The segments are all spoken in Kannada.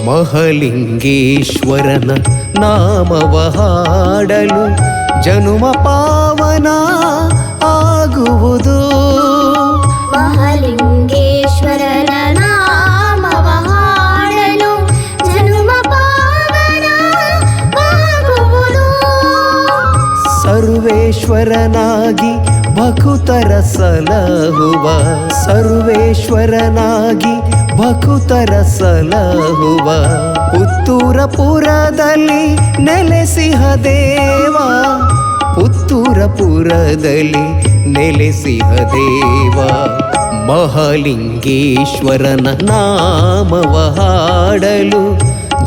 ಮಹಲಿಂಗೇಶ್ವರನ ನಾಮವ ಹಾಡಲು ಜನುಮ ಪಾವನ ಆಗುವುದು. ಮಹಲಿಂಗೇಶ್ವರನ ನಾಮವ ಹಾಡಲು ಜನುಮ ಪಾವನ ಆಗುವುದು. ಸರ್ವೇಶ್ವರನಾಗಿ ಭಕುತರ ಸಲಹುವ, ಸರ್ವೇಶ್ವರನಾಗಿ ಭಕುತರ ಸಲಹುವ ಪುತ್ತೂರಪುರದಲ್ಲಿ ನೆಲೆಸಿಹ ದೇವ, ಪುತ್ತೂರಪುರದಲ್ಲಿ ನೆಲೆಸಿಹ ದೇವ. ಮಹಲಿಂಗೇಶ್ವರನ ನಾಮವ ಹಾಡಲು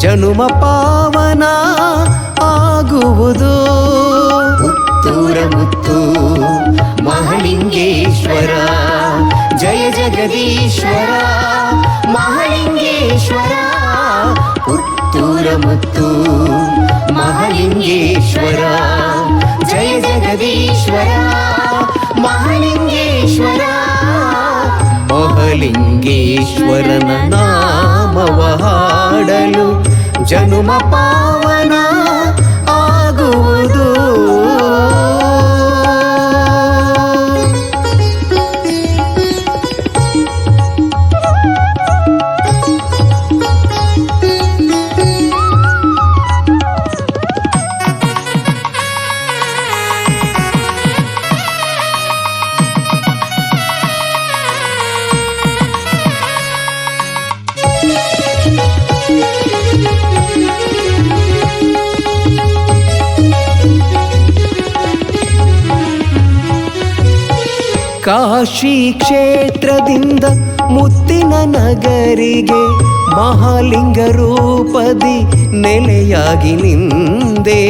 ಜನುಮ ಪಾವನ ಆಗುವುದು. ಪುತ್ತೂರ ಮುತ್ತು ಮಹಲಿಂಗೇಶ್ವರ, ಜಯ ಜಗದೀಶ್ವರ ಮಹಲಿಂಗೇಶ್ವರ. ಪುತ್ತೂರ ಮುತ್ತು ಮಹಲಿಂಗೇಶ್ವರ, ಜಯ ಜಗದೀಶ್ವರ ಮಹಲಿಂಗೇಶ್ವರ. ಮಹಲಿಂಗೇಶ್ವರನ ನಾಮವ ಹಾಡಲು ಜನುಮ ಪಾವನ ಆಗುವುದು. ಕಾಶಿ ಕ್ಷೇತ್ರದಿಂದ ಮುತ್ತಿನ ನಗರಿಗೆ ಮಹಾಲಿಂಗ ರೂಪದಿ ನೆಲೆಯಾಗಿ ನಿಂದೆ.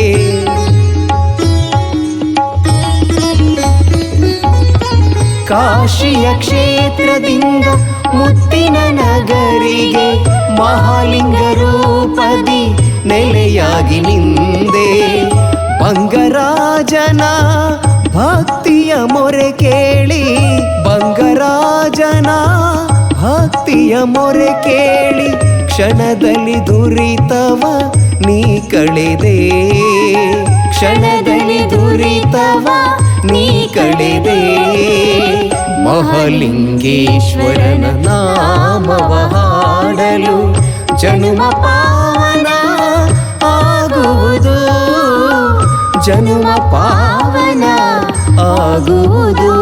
ಕಾಶಿಯ ಕ್ಷೇತ್ರದಿಂದ ಮುತ್ತಿನ ನಗರಿಗೆ ಮಹಾಲಿಂಗ ರೂಪದಿ ನೆಲೆಯಾಗಿ ನಿಂದೆ. ಬಂಗರಾಜನ ಭಕ್ತಿಯ ಮೊರೆ ಕೇಳಿ, ಬಂಗರಾಜನ ಭಕ್ತಿಯ ಮೊರೆ ಕೇಳಿ ಕ್ಷಣದಲ್ಲಿ ದುರಿತವ ನೀ ಕಳೆದೆ, ಕ್ಷಣದಲ್ಲಿ ದುರಿತವ ನೀ ಕಳೆದೆ. ಮಹಲಿಂಗೇಶ್ವರನ ನಾಮವ ಹಾಡಲು ಜನುಮ ಪಾವನ ಆಗುವುದು, ಜನುಮ ಪಾವನ ಆಗುವುದು.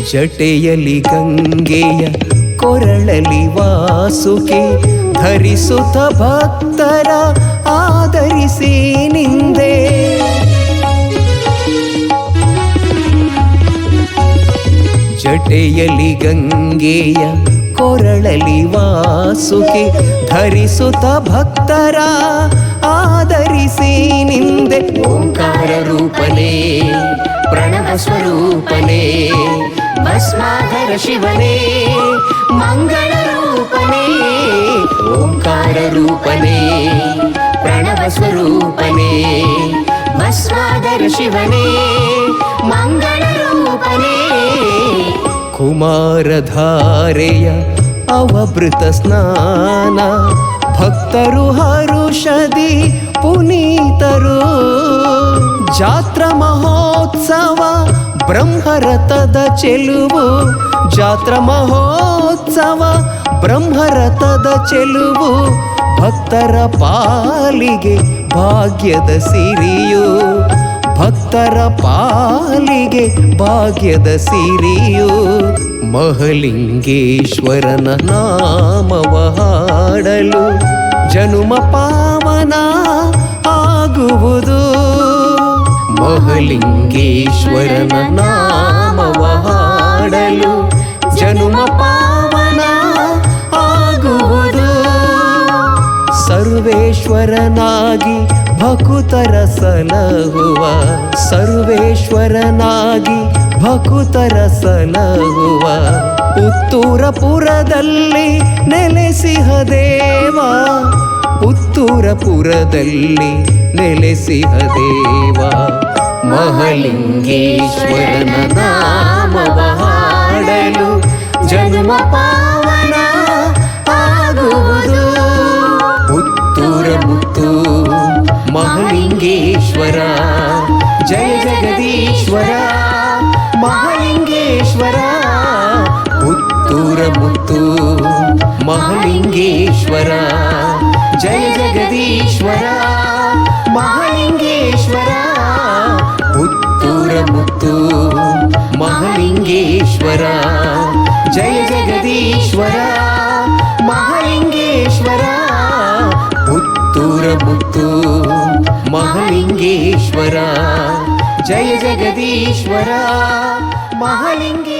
ಜಟೆಯಲಿ ಗಂಗೆಯ ಕೊರಳಲಿ ವಾಸುಕಿ ಧರಿಸುತ್ತ ಭಕ್ತರ ಆದರಿಸಿ ನಿಂದೆ. ಜಟೆಯಲಿ ಗಂಗೆಯ ಕೊರಳಲಿ ವಾಸುಕಿ ಧರಿಸುತ್ತ ಭಕ್ತರ ಆದರಿಸಿ ನಿಂದೆ. ಓಂಕಾರ ರೂಪನೇ ಪ್ರಣವ ಸ್ವರೂಪನೇ ಭಸ್ಮಾಧರ ಶಿವನೇ ಮಂಗಳ ರೂಪನೇ. ಓಂಕಾರ ರೂಪನೇ ಪ್ರಣವ ಸ್ವರೂಪನೇ ಭಸ್ಮಾಧರ ಶಿವನೇ ಮಂಗಳ ರೂಪನೇ. ಕುಮಾರಧಾರೆಯ ಅವಭೃತ ಸ್ನಾನ ಭಕ್ತರು ಹರುಷದಿ ಪುನೀತರು. ಜಾತ್ರ ಮಹೋತ್ಸವ ಬ್ರಹ್ಮರಥದ ಚೆಲುವು, ಜಾತ್ರ ಮಹೋತ್ಸವ ಬ್ರಹ್ಮರಥದ ಚೆಲುವು. ಭಕ್ತರ ಪಾಲಿಗೆ ಭಾಗ್ಯದ ಸಿರಿಯು, ಭಕ್ತರ ಪಾಲಿಗೆ ಭಾಗ್ಯದ ಸಿರಿಯು. ಮಹಲಿಂಗೇಶ್ವರನ ನಾಮವ ಹಾಡಲು ಜನುಮ ಪಾವನ ಆಗುವುದು. ಮಹಲಿಂಗೇಶ್ವರನ ನಾಮವ ಹಾಡಲು ಜನುಮ ಪಾವನ ಆಗುವುದು. ಸರ್ವೇಶ್ವರನಾಗಿ ಭಕುತರ ಸಲಹುವ ಸರ್ವೇಶ್ವರನಾಗಿ ಭಕುತರ ಸಲಹುವ ಪುತ್ತೂರಪುರದಲ್ಲಿ ನೆಲೆಸಿಹ ದೇವ ಪುತ್ತೂರಪುರದಲ್ಲಿ ನೆಲೆಸಿಹ ದೇವ ಮಹಾಲಿಂಗೇಶ್ವರನ ನಾಮವ ಹಾಡಲು ಜನ್ಮ ಪಾವನ ಆಗುವುದು ಪುತ್ತೂರ ಮುತ್ತು ಮಹಾಲಿಂಗೇಶ್ವರ ಜಯ ಜಗದೀಶ್ವರ ಮಹಾಲಿಂಗೇಶ್ವರ ಪುತ್ತೂರ ಮುತ್ತು ಮಹಾಲಿಂಗೇಶ್ವರ ಜಯ ಜಗದೀಶ್ವರ ಮಹಾಲಿಂಗೇಶ್ವರ ಪುತ್ತೂರ ಮುತ್ತು ಮಹಾಲಿಂಗೇಶ್ವರ ಜಯ ಜಗದೀಶ್ವರ ಮಹಾಲಿಂಗೇಶ್ವರ ಪುತ್ತೂರ ಮುತ್ತು ಮಹಾಲಿಂಗೇಶ್ವರ ಜಯ ಜಗದೀಶ್ವರ ಮಹಾಲಿಂಗೇಶ್ವರ